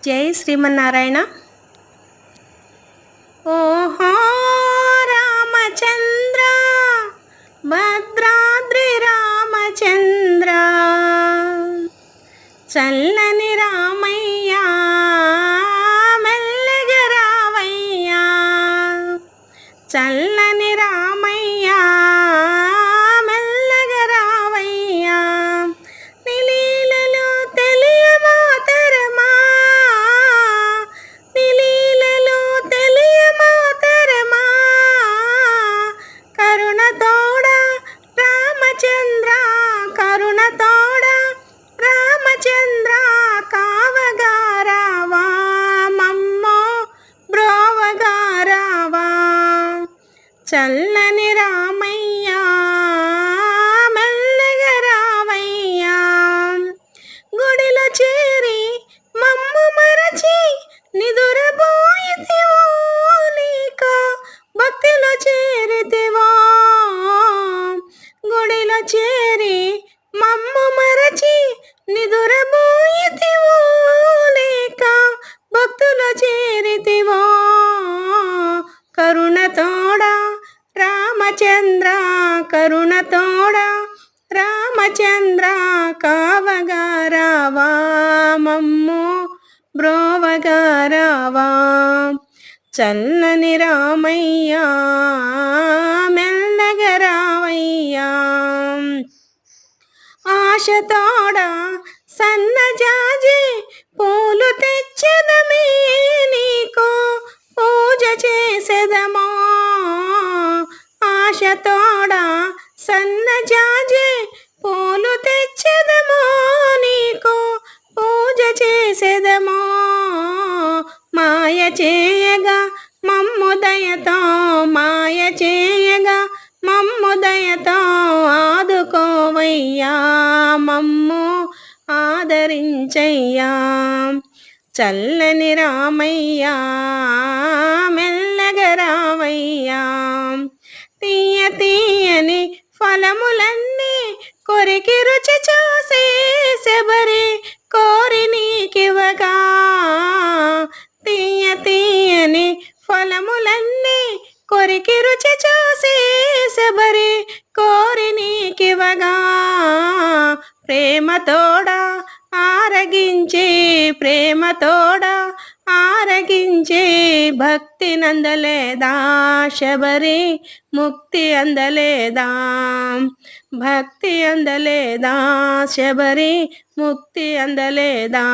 జై శ్రీమన్నారాయణ. ఓహో రామచంద్ర, భద్రాద్రి రామచంద్ర, చల్లని రామయ్య, మెల్లగా రావయ్య, చల్లని రామయ్య, మెల్లగా రావయ్య, నిలీలలో తెలియమాతరమా, నిలీలలో తెలియమాతరమా, కరుణతోడ రామచంద్ర, కరుణతోడ రామచంద్ర, కావగా రావా మమ్మో బ్రోవగా రావా, చల్లని రామయ్య, మెల్లగా రావయ్యా, గుడిలో చేరి మమ్ము మరచి నిదురబోయితివో, నీక భక్తిలో చేరితివో, గుడిలో చేరి మమ్ము మరచి నిదురబోయితివో, నీక భక్తులో చేరితివో, కరుణతోడ రామచంద్ర, కరుణతోడ రామచంద్ర, కావగా రావా మమ్ము బ్రోవగా రావా, చల్లని రామయ్య, మెల్లగా రావయ్యా, ఆశతోడ సన్నజాజి పూలు తెచ్చెదమే, నీకు పూజ చేసెదమో, ఆశతోడ సన్నజాజి పూలు తెచ్చెదమో, నీకు పూజ చేసెదమో, మాయ చేయగా మమ్ము దయతో, మాయ చేయగా మమ్ము దయతో, ఆదుకోవయ్యా మమ్ము ఆదరించయ్యా, చల్లని రామయ్య, మెల్లగా రావయ్యా, తీయ తీయని ఫలములన్నీ కొరికి రుచి చూసే శబరి కోరి నీకివగా, తీయ తీయని ఫలములన్నీ కొరికి రుచి చూసే శబరి కోరి నీకివగా, ప్రేమతోడ ఆరగించే, ప్రేమతోడ ఆరగించే, భక్తి నందలేదా శబరి, ముక్తి అందలేదా, భక్తి అందలేదా శబరి, ముక్తి అందలేదా.